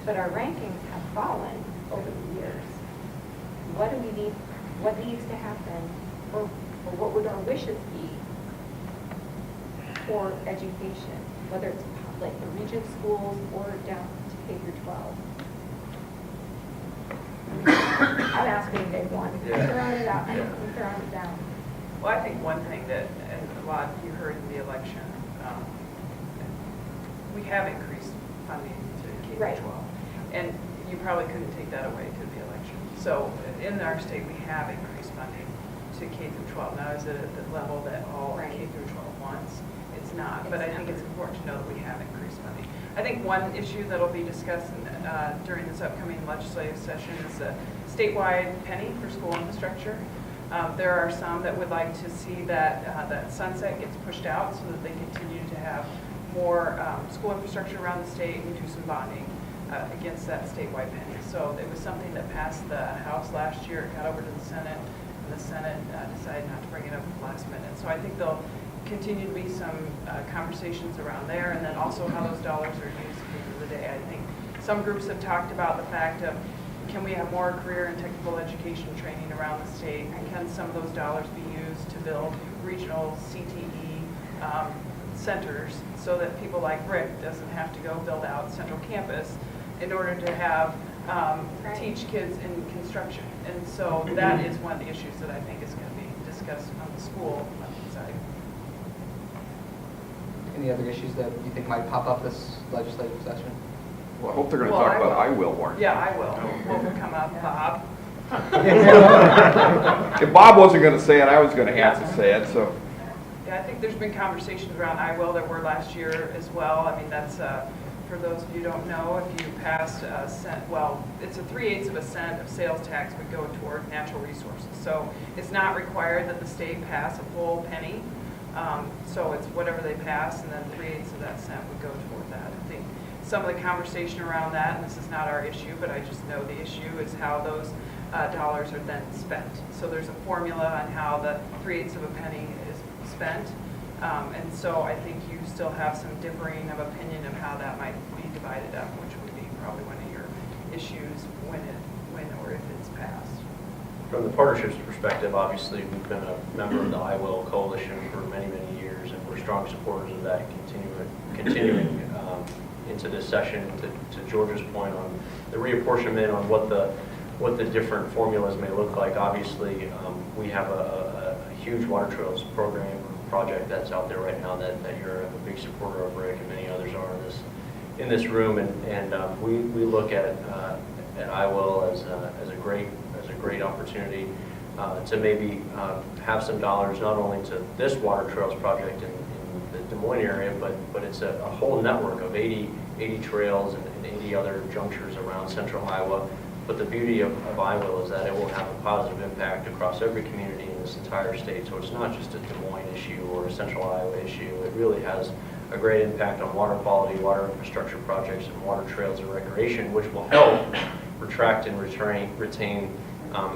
But our rankings have fallen over the years. What do we need? What needs to happen? Or what would our wishes be for education? Whether it's like the region schools or down to K through 12. I'm asking big one. I'm throwing it out. I'm throwing it down. Well, I think one thing that, and a lot you heard in the election, we have increased funding to K through 12. And you probably couldn't take that away to the election. So in our state, we have increased funding to K through 12. Now, is it at the level that all K through 12 wants? It's not. But I think it's important to know that we have increased money. I think one issue that'll be discussed during this upcoming legislative session is a statewide penny for school infrastructure. There are some that would like to see that that sunset gets pushed out so that they continue to have more school infrastructure around the state and do some bonding against that statewide penny. So it was something that passed the House last year. It got over to the Senate, and the Senate decided not to bring it up at the last minute. So I think there'll continue to be some conversations around there, and then also how those dollars are used at the end of the day. I think some groups have talked about the fact of, can we have more career and technical education training around the state? And can some of those dollars be used to build regional CTE centers so that people like Rick doesn't have to go build out central campus in order to have teach kids in construction? And so that is one of the issues that I think is going to be discussed on the school side. Any other issues that you think might pop up this legislative session? Well, I hope they're going to Well, talk I about will. I will more. Yeah, I will. What will come up, Bob? If Bob wasn't going to say it, I was going to have to say it, so. Yeah, I think there's been conversations around I will that were last year as well. I mean, that's, for those of you who don't know, if you pass a cent, well, it's a 3/8% of sales tax would go toward natural resources. So it's not required that the state pass a full penny. So it's whatever they pass, and then 3/8 of that cent would go toward that. I think some of the conversation around that, and this is not our issue, but I just know the issue is how those dollars are then spent. So there's a formula on how the 3/8 of a penny is spent. And so I think you still have some differing of opinion of how that might be divided up, which would be probably one of your issues when or if it's passed. From the partnership's perspective, obviously, we've been a member of the I Will Coalition for many, many years, and we're strong supporters of that, continuing into this session. To George's point on the reapportionment, on what the different formulas may look like. Obviously, we have a huge water trails project that's out there right now that you're a big supporter of, Rick, and many others are in this room, and we look at I Will as a great opportunity to maybe have some dollars not only to this water trails project in the Des Moines area, but it's a whole network of 80 trails and 80 other junctures around central Iowa. But the beauty of I Will is that it will have a positive impact across every community in this entire state. So it's not just a Des Moines issue or a central Iowa issue. It really has a great impact on water quality, water infrastructure projects, and water trails and recreation, which will help attract and retain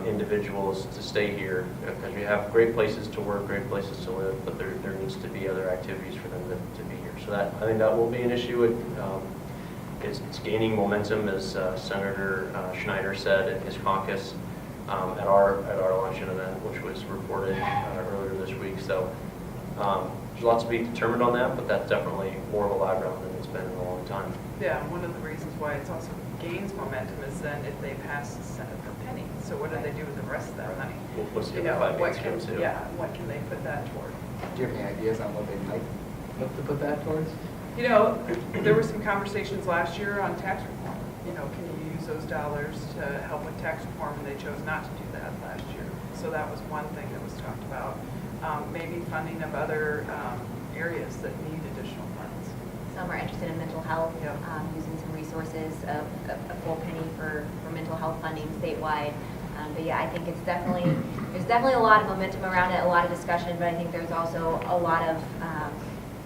individuals to stay here, because we have great places to work, great places to live, but there needs to be other activities for them to be here. So I think that will be an issue. It's gaining momentum, as Senator Schneider said in his caucus at our luncheon event, which was reported earlier this week. So there's lots to be determined on that, but that's definitely more of a background than it's been in a long time. Yeah, one of the reasons why it's also gains momentum is then if they pass the Senate for penny. So what do they do with the rest of that money? What's the You know, other 5 what days can, go to? yeah, what can they put that toward? Do you have any ideas on what they might look to put that towards? You know, there were some conversations last year on tax reform. You know, can you use those dollars to help with tax reform? And they chose not to do that last year. So that was one thing that was talked about. Maybe funding of other areas that need additional funds. Some are interested in mental health, Yep. using some resources, a full penny for mental health funding statewide. But yeah, I think there's definitely a lot of momentum around it, a lot of discussion, but I think there's also a lot of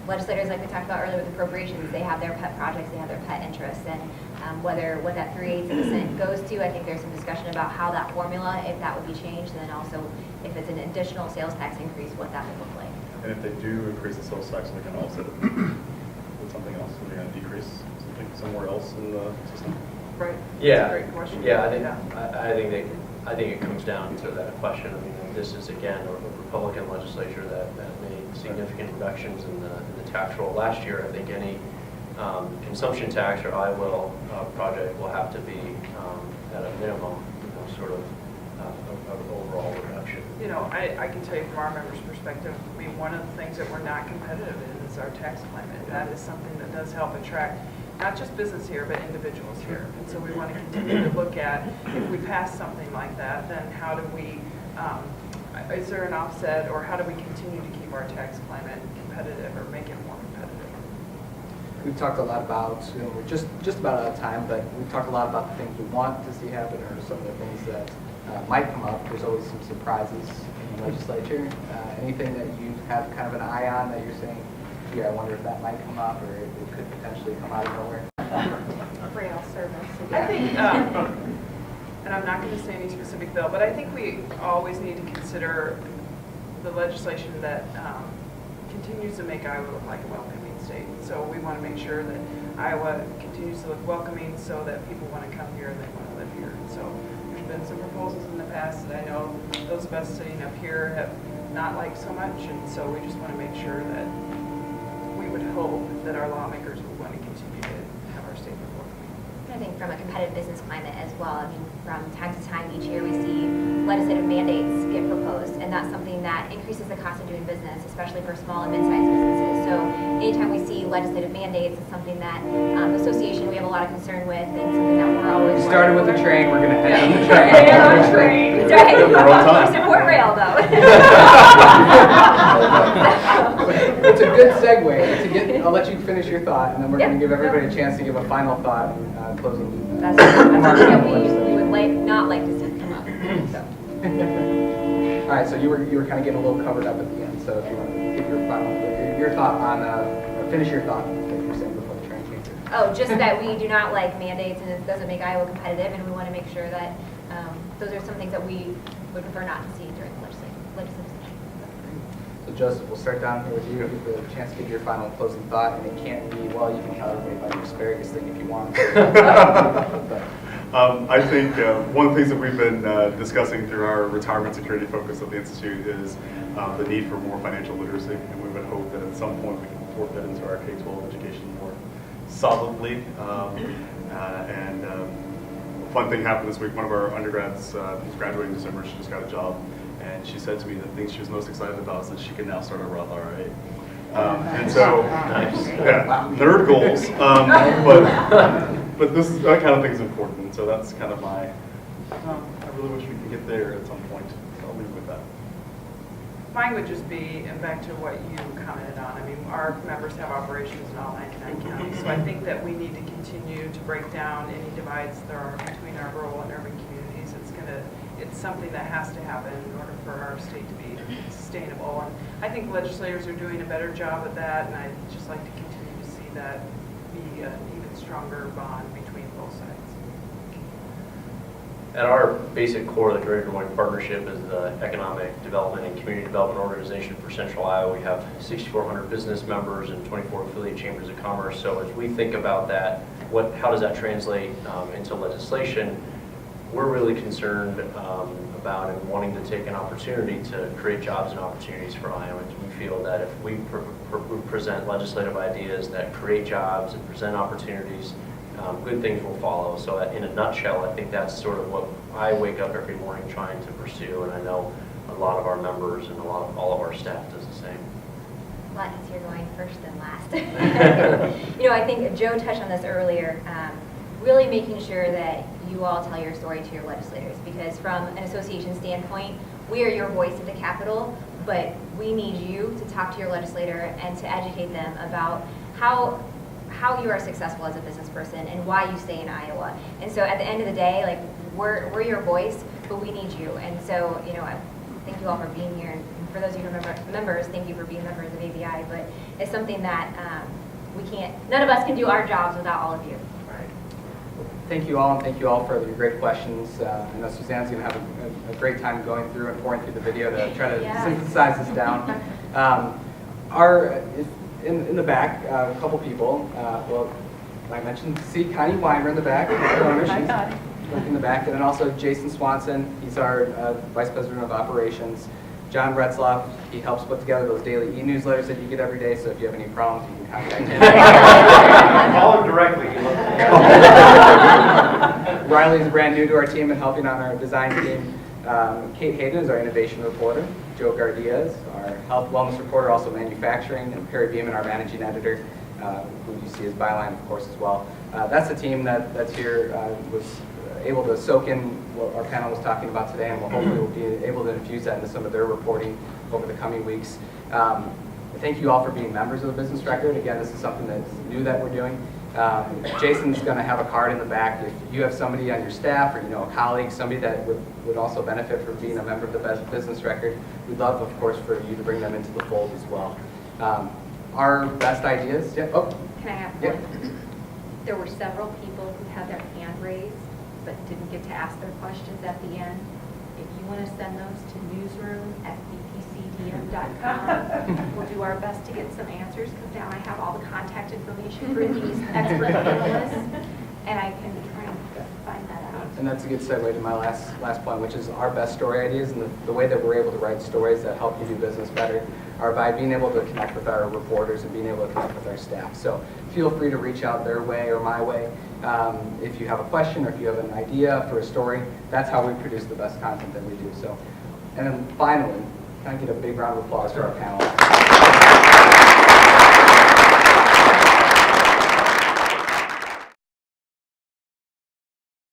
legislators, like we talked about earlier with appropriations, they have their pet projects, they have their pet interests, and what that 3/8% goes to, I think there's some discussion about how that formula, if that would be changed, and then also if it's an additional sales tax increase, what that would look like. And if they do increase the sales tax, we can offset it with something else. Are they going to decrease something somewhere else in the system? Right. Yeah, That's a great question. yeah. I think it comes down to that question. I mean, this is again a Republican legislature that made significant reductions in the tax roll last year. I think any consumption tax or I Will project will have to be at a minimum, sort of overall reduction. You know, I can tell you from our members' perspective, I mean, one of the things that we're not competitive in is our tax climate. That is something that does help attract not just business here, but individuals here. And so we want to continue to look at, if we pass something like that, then how do we, is there an offset, or how do we continue to keep our tax climate competitive or make it more competitive? we've talked a lot about, we're just about out of time, but we've talked a lot about the things we want to see happen or some of the things that might come up. There's always some surprises in the legislature. Anything that you have kind of an eye on that you're saying, gee, I wonder if that might come up or it could potentially come out of nowhere? Rail service. I think, and I'm not going to say any specific bill, but I think we always need to consider the legislation that continues to make Iowa look like a welcoming state. So we want to make sure that Iowa continues to look welcoming so that people want to come here and they want to live here. So there's been some proposals in the past that I know those of us sitting up here have not liked so much, and so we just want to make sure that we would hope that our lawmakers would want to continue to have our state look welcoming. I think from a competitive business climate as well, I mean, from time to time each year we see legislative mandates get proposed, and that's something that increases the cost of doing business, especially for small and mid-sized businesses. So anytime we see legislative mandates, it's something that the association we have a lot of concern with, and something that we're always We started with the train, we're going to end on the train. That's right. We support rail though. It's a good segue to get, I'll let you finish your thought, and then we're going to give everybody a chance to give a final thought and closing. That's something that we would not like to see come up. So. All right, so you were kind of getting a little covered up at the end, so if you want to give your final, your thought on, finish your thought that you were saying before the train came through. Oh, just that we do not like mandates, and it doesn't make Iowa competitive, and we want to make sure that those are some things that we would prefer not to see during the legislative session. So Joseph, we'll start down here with you. Give the chance to give your final closing thought, and it can't be, well, you can tell everybody about your asparagus thing if you want. I think one of the things that we've been discussing through our retirement security focus of the Institute is the need for more financial literacy, and we would hope that at some point we can work that into our K-12 education more solidly. And a fun thing happened this week. One of our undergrads who's graduating in December, she just got a job, and she said to me the thing she was most excited about is that she can now start a Roth IRA. And so, yeah, nerd goals, but this is, that kind of thing is important, so that's kind of my, I really wish we could get there at some point, so I'll leave it with that. Mine would just be, and back to what you commented on, I mean, our members have operations in all 99 counties, so I think that we need to continue to break down any divides there are between our rural and urban communities. It's something that has to happen in order for our state to be sustainable, and I think legislators are doing a better job at that, and I'd just like to continue to see that be an even stronger bond between both sides. At our basic core, the Greater Des Moines Partnership is the economic development and community development organization for Central Iowa. We have 6,400 business members and 24 affiliate chambers of commerce. So as we think about that, how does that translate into legislation? We're really concerned about and wanting to take an opportunity to create jobs and opportunities for Iowans. We feel that if we present legislative ideas that create jobs and present opportunities, good things will follow. So in a nutshell, I think that's sort of what I wake up every morning trying to pursue, and I know a lot of our members and all of our staff does the same. A lot easier going first than last. I think Joe touched on this earlier, really making sure that you all tell your story to your legislators, because from an association standpoint, we are your voice at the Capitol, but we need you to talk to your legislator and to educate them about how you are successful as a business person and why you stay in Iowa. And so at the end of the day, like, we're your voice, but we need you. And so, I thank you all for being here. And for those of you who are members, thank you for being members of ABI. But it's something that none of us can do our jobs without all of you. Right. Thank you all, and thank you all for your great questions. I know Suzanne's going to have a great time going through and pouring through the video to try to synthesize this down. In the back, a couple people, I mentioned, see Connie Weimer in the back. In the back, and then also Jason Swanson, he's our Vice President of Operations. John Retzloff, he helps put together those daily e-newsletters that you get every day, so if you have any problems, you can contact him. Call him directly. Riley's brand new to our team and helping on our design team. Kate Hayden is our innovation reporter. Joe Gardia is our health wellness reporter, also manufacturing, and Perry Beeman, our managing editor, who you see as Byline, of course, as well. That's the team that's here, was able to soak in what our panel was talking about today, and hopefully we'll be able to infuse that into some of their reporting over the coming weeks. Thank you all for being members of the Business Record. Again, this is something that's new that we're doing. Jason's going to have a card in the back. If you have somebody on your staff or a colleague, somebody that would also benefit from being a member of the Business Record, we'd love, of course, for you to bring them into the fold as well. Our best ideas, yeah, oh, Can I have yeah. one? There were several people who had their hand raised, but didn't get to ask their questions at the end. If you want to send those to newsroom@bpcdm.com, we'll do our best to get some answers, because now I have all the contact information for these expert panelists, and I can try and find that out. And that's a good segue to my last point, which is our best story ideas, and the way that we're able to write stories that help you do business better are by being able to connect with our reporters and being able to connect with our staff. So feel free to reach out their way or my way. If you have a question or if you have an idea for a story, that's how we produce the best content that we do. So, and then finally, can I get a big round of applause for our panel?